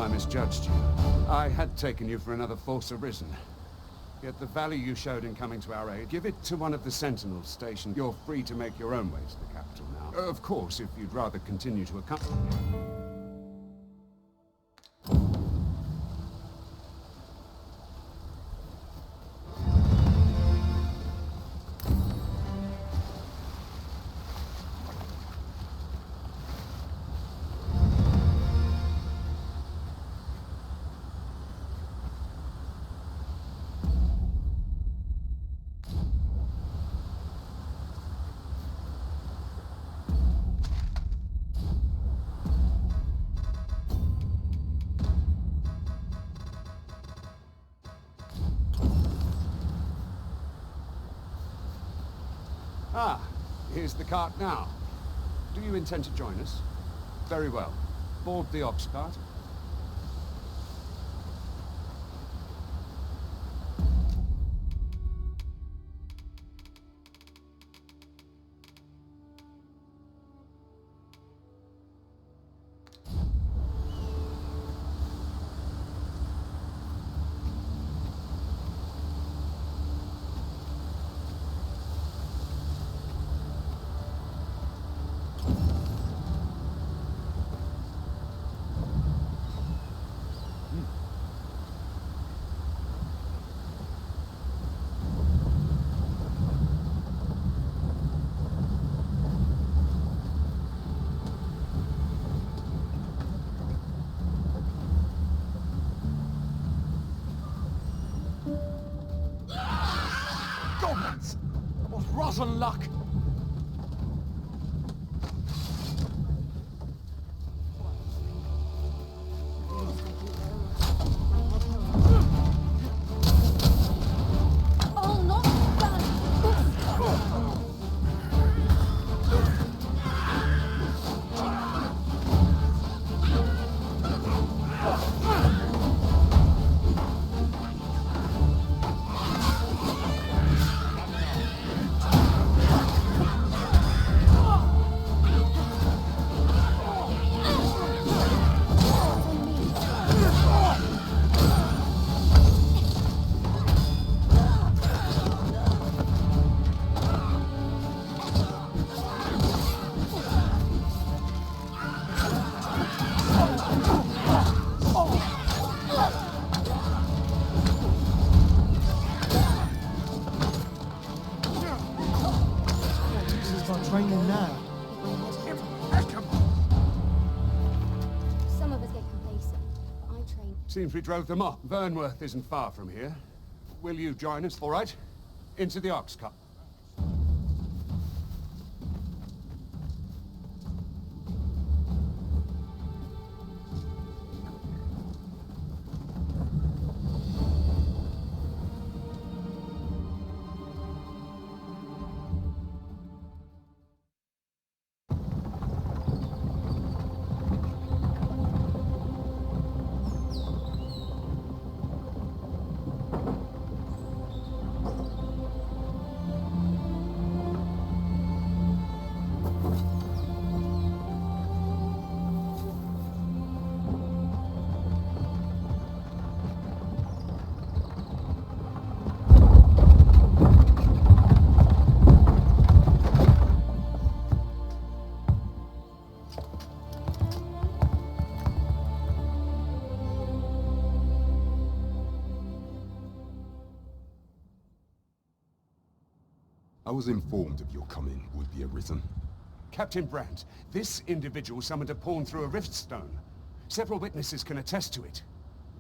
I misjudged you. I had taken you for another force arisen. Yet the value you showed in coming to our aid, give it to one of the sentinels stationed. You're free to make your own way to the capital now. Of course, if you'd rather continue to accompany... Ah, here's the cart now. Do you intend to join us? Very well. Board the ox cart. Rotten luck! Oh, not that! Training now. Some of us get complacent, but I train. Seems we drove them off. Vernworth isn't far from here. Will you join us? All right. Into the ox cart. I was informed of your coming would be arisen. Captain Brandt, this individual summoned a pawn through a rift stone. Several witnesses can attest to it.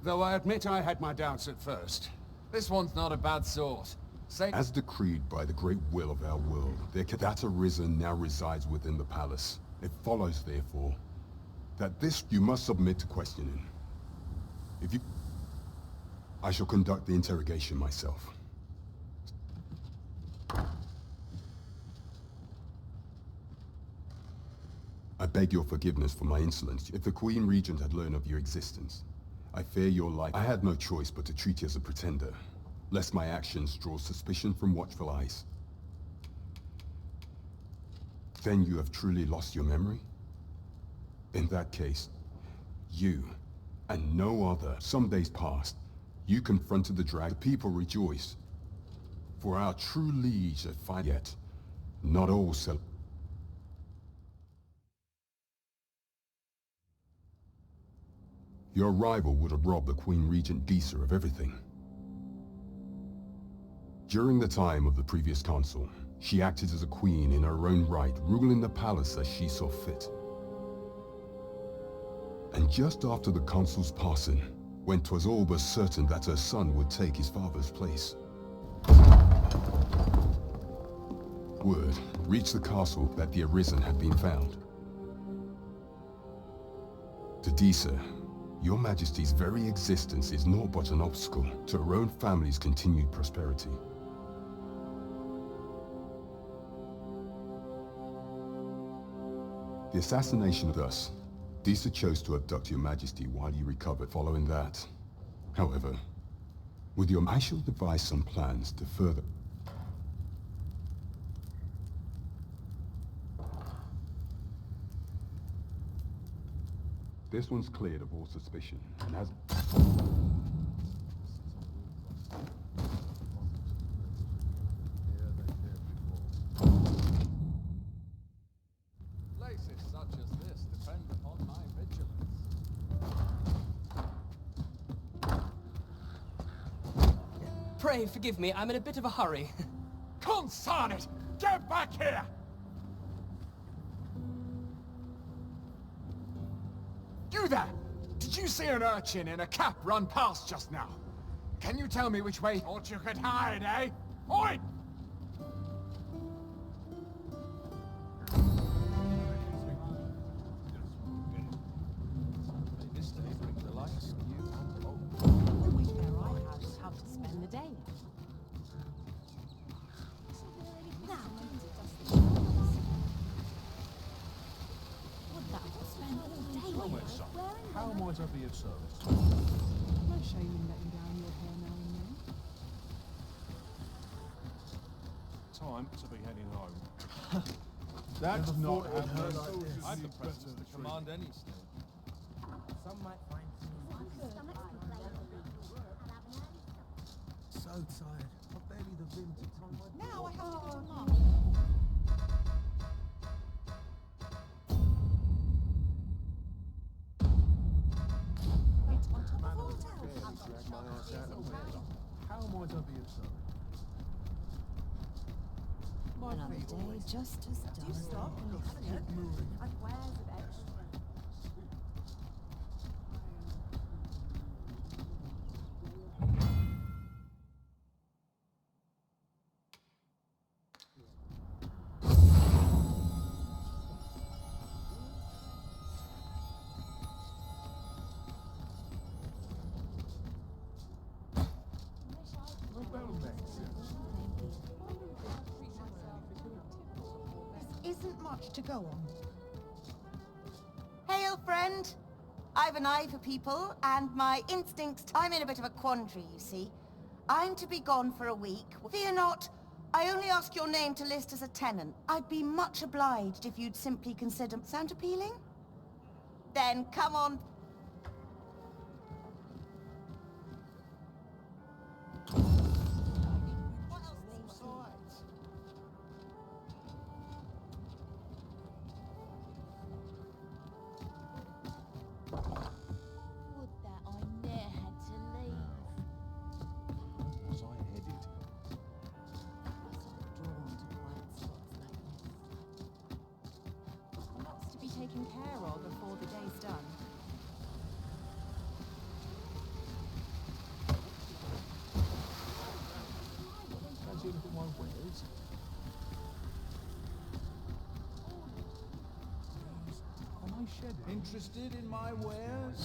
Though I admit I had my doubts at first. This one's not a bad sort. Say... As decreed by the great will of our world, that arisen now resides within the palace. It follows, therefore, that this you must submit to questioning. If you... I shall conduct the interrogation myself. I beg your forgiveness for my insolence. If the Queen Regent had learned of your existence, I fear your life. I had no choice but to treat you as a pretender, lest my actions draw suspicion from watchful eyes. Then you have truly lost your memory? In that case, you and no other. Some days passed. You confronted the dragon. The people rejoiced. For our true liege had finally yet. Not all celebrated. Your rival would have robbed the Queen Regent Disa of everything. During the time of the previous consul, she acted as a queen in her own right, ruling the palace as she saw fit. And just after the consul's passing, when 'twas all but certain that her son would take his father's place, word reached the castle that the Arisen had been found. To Disa, Your Majesty's very existence is naught but an obstacle to her own family's continued prosperity. The assassination thus, Disa chose to abduct Your Majesty while you recovered following that. However, with your I shall devise some plans to further... This one's cleared of all suspicion and has... Places such as this depend upon my vigilance. Pray forgive me, I'm in a bit of a hurry. Consign it! Get back here! You there! Did you see an urchin in a cap run past just now? Can you tell me which way thought you could hide, eh? Oi! How to spend the day. How might I be of service? No shame in letting down your hair now and then. Time to be heading home. That's not a good idea. I'm the president to command any state. Some might find so tired. I've barely the vim to time my... Now I have to go to lunch. It's on top of all else. How might I be of service? Another day just as dull. Do stop. Keep moving. Isn't much to go on. Hail, friend. I've an eye for people, and my instincts... I'm in a bit of a quandary, you see. I'm to be gone for a week. Fear not, I only ask your name to list as a tenant. I'd be much obliged if you'd simply consider... Sound appealing? Then come on. What else besides? Would that I ne'er had to leave. Was I headed? Drawn to quiet spots like this. Lots to be taken care of before the day's done. Fancy a look at my wares? Am I shedding? Interested in my wares?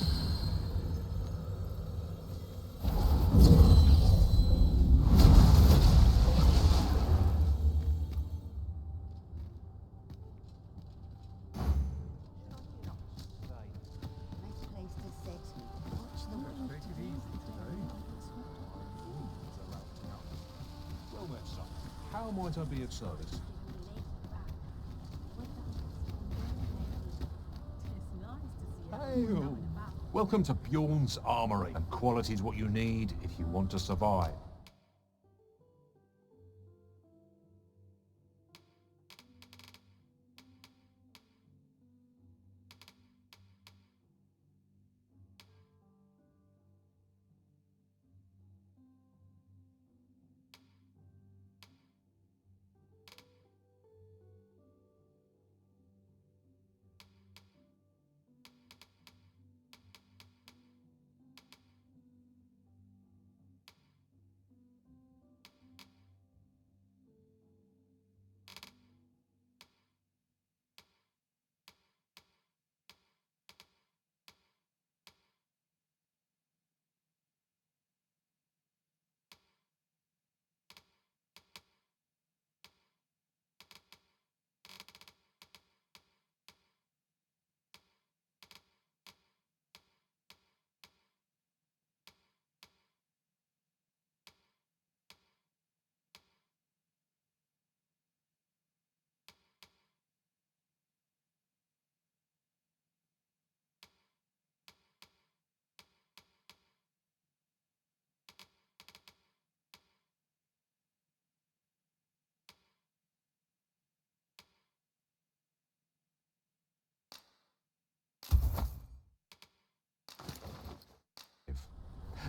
Nice place to sit. Watch the wind. Take it easy today. Well then, son. How might I be of service? It's nice to see Hail! Welcome to Bjorn's Armory, and quality's what you need if you want to survive.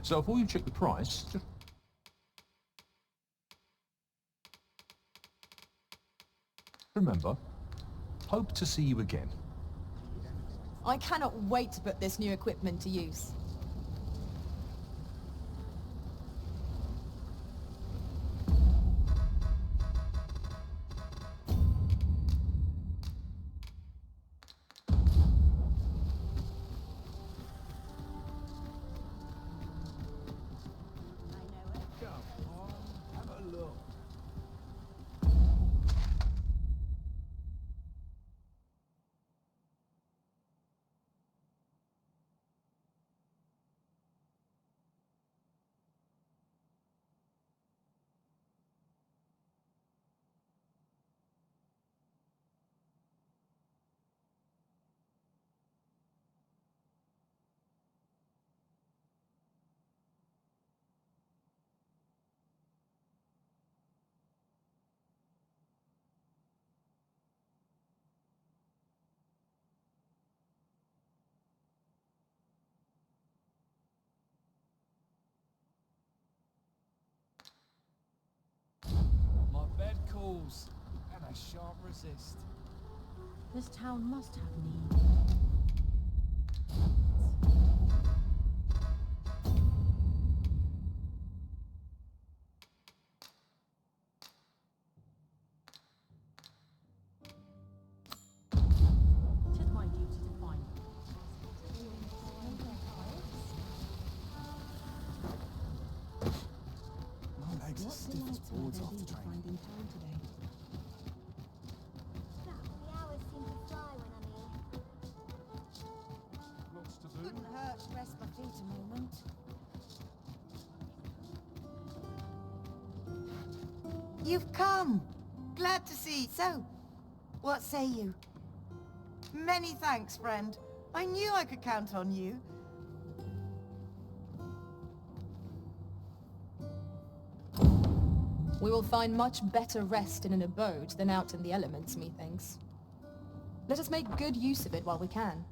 So before you check the price, just remember, hope to see you again. I cannot wait to put this new equipment to use. My bed calls, and I shan't resist. This town must have needs. It is my duty to find them. My legs are stiff as boards after training. In town today. The hours seem to fly when I'm here. lots to do. Couldn't hurt to rest my feet a moment. You've come. Glad to see. So, what say you? Many thanks, friend. I knew I could count on you. We will find much better rest in an abode than out in the elements, methinks. Let us make good use of it while we can.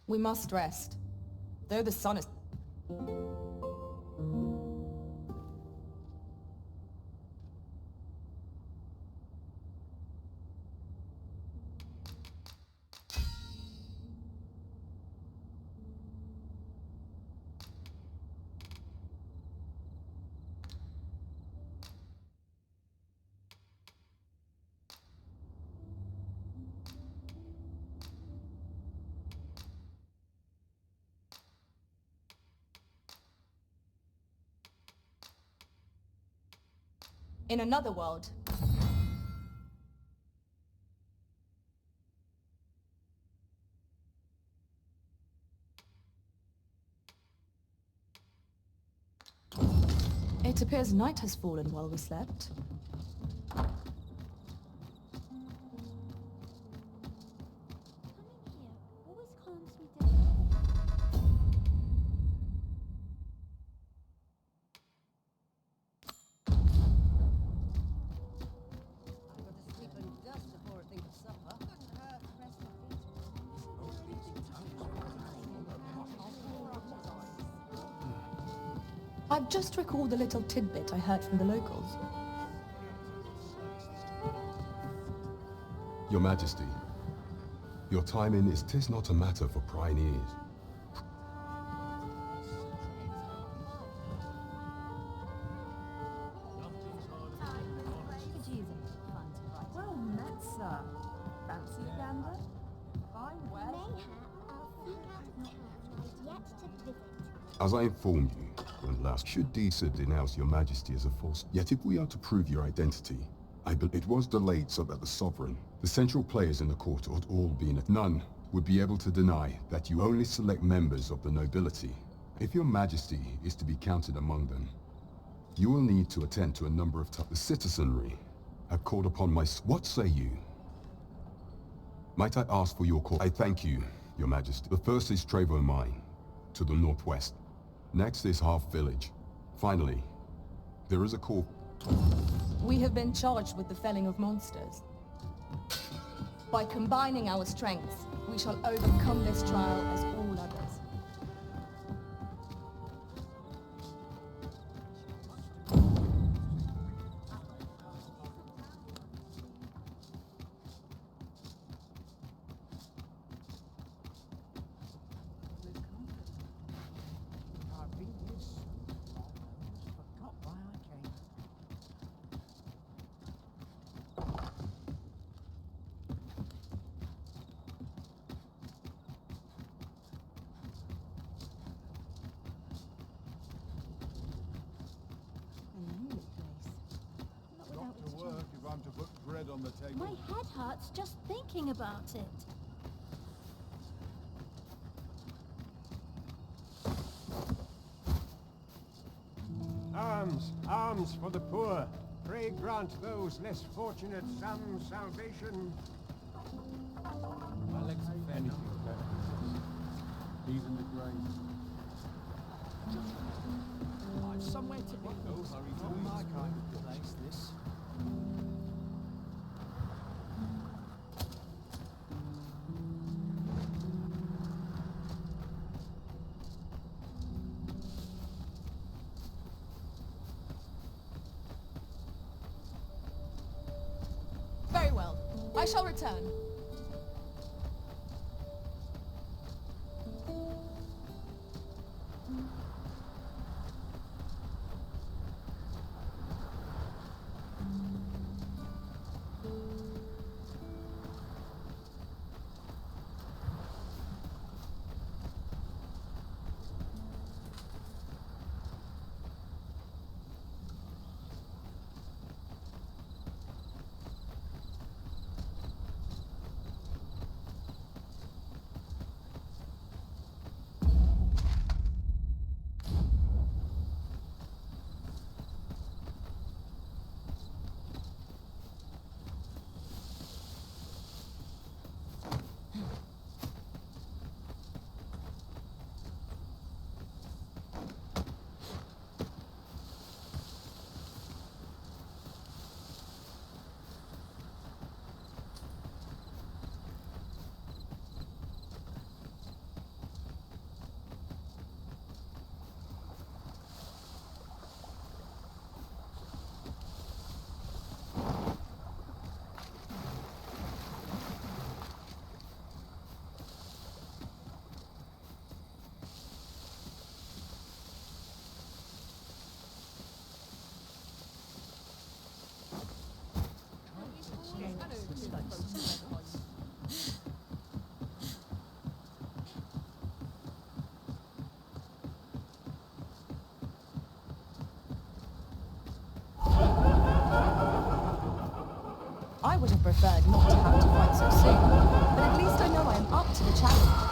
We must rest. Though the sun is... In another world, it appears night has fallen while we slept. Always calms me down. I got to sleep and dust before I think of supper. Couldn't hurt to rest my feet. I've just recalled a little tidbit I heard from the locals. Your Majesty, your timing is 'tis not a matter for prying ears. Well met, sir. Fancy a gander? Fine weather. Mayhap I'll seek out men I've yet to visit. As I informed you when last, should Disa denounce your Majesty as a false. Yet if we are to prove your identity, I believe it was delayed so that the sovereign, the central players in the court ought all be in it. None would be able to deny that you only select members of the nobility. If your Majesty is to be counted among them, you will need to attend to a number of the citizenry have called upon my. What say you? Might I ask for your call? I thank you, your Majesty. The first is Trevo Mine, to the northwest. Next is Half Village. Finally, there is a call. We have been charged with the felling of monsters. By combining our strengths, we shall overcome this trial as all others. Forgot why I came. Got to work if I'm to put bread on the table. My head hurts just thinking about it. Alms, alms for the poor. Pray grant those less fortunate some salvation. My legs are anything better. Even the grave. I've somewhere to be. No hurry to Not eat. my kind of place, this. Very well. I shall return. preferred not to have to fight so soon, but at least I know I am up to the challenge.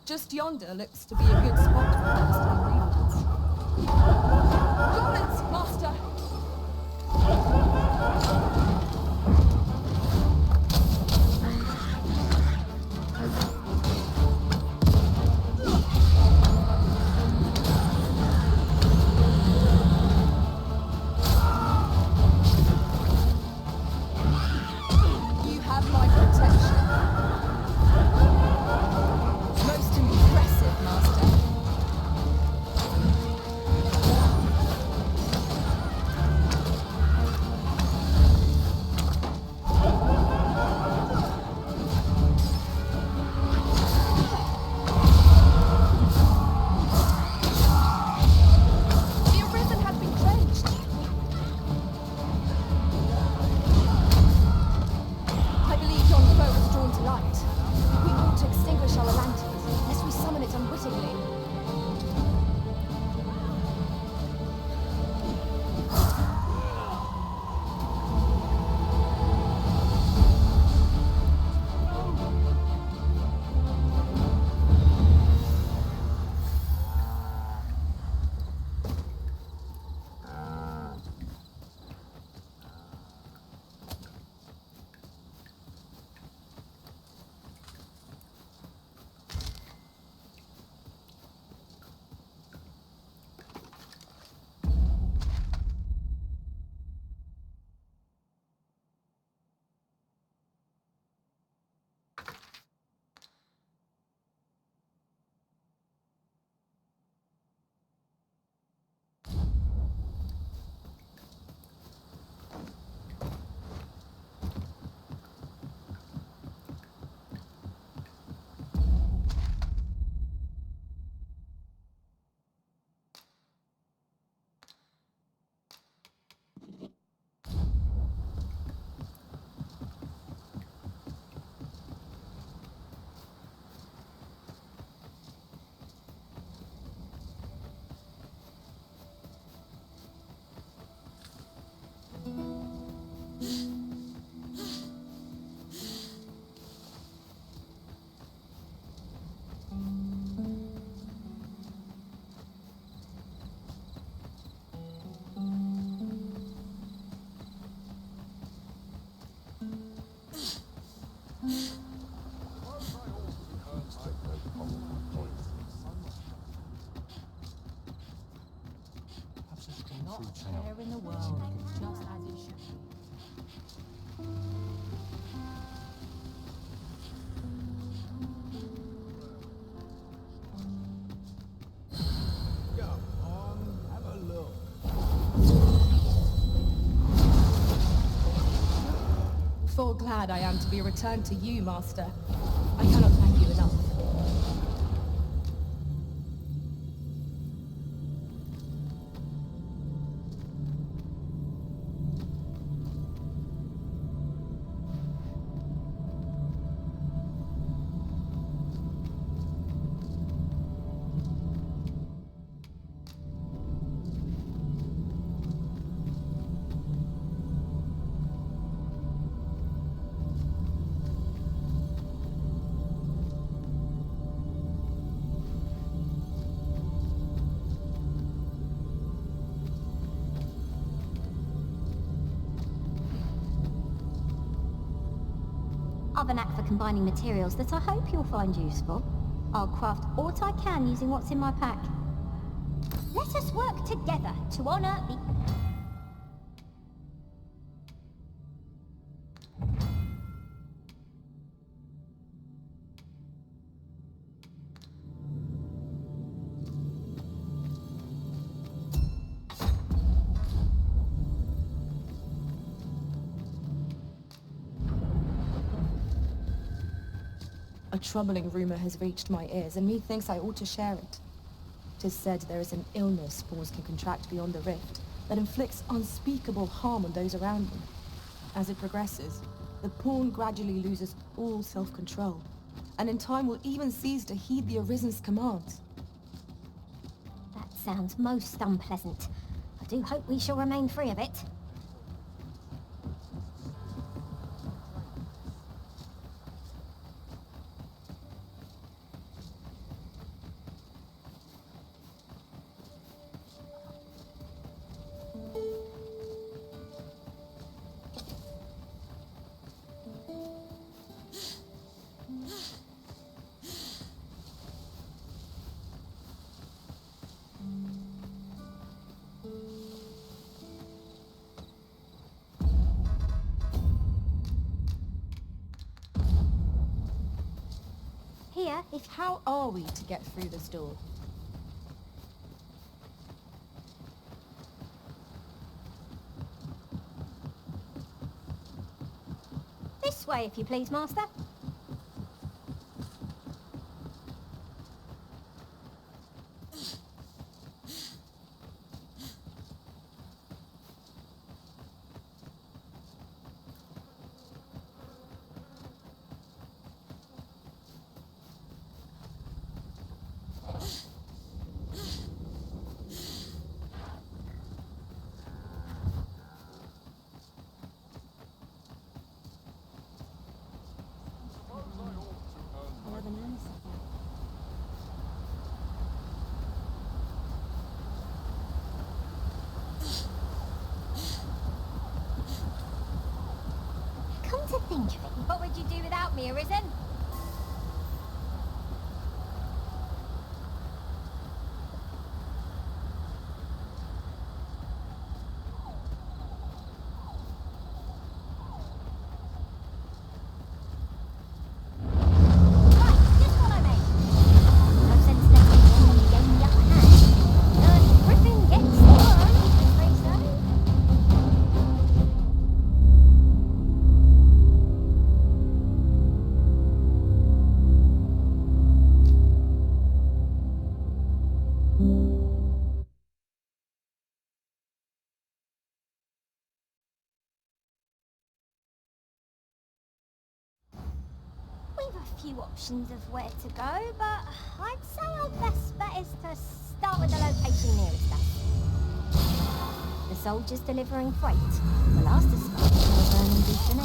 Just yonder looks to be a good spot for first ingredients. Garments, master! You have my protection. Most impressive, master. The arisen has been cleansed. I believe yon foe is drawn to light. We ought to extinguish our lanterns, lest we summon it unwittingly. Not a care in the world, just as it should be. Come on, have a look. Full glad I am to be returned to you, master. I cannot thank you enough. of a knack for combining materials that I hope you'll find useful. I'll craft aught I can using what's in my pack. Let us work together to honor the... A troubling rumor has reached my ears, and methinks I ought to share it. 'Tis said there is an illness spores can contract beyond the rift that inflicts unspeakable harm on those around them. As it progresses, the pawn gradually loses all self-control, and in time will even cease to heed the Arisen's commands. That sounds most unpleasant. I do hope we shall remain free of it. Here, if... How are we to get through this door? This way, if you please, Master. Come to think of it, what would you do without me, Arisen? Few options of where to go, but I'd say our best bet is to start with the location nearest us. The soldiers delivering freight. The last dispatch was a burning beast in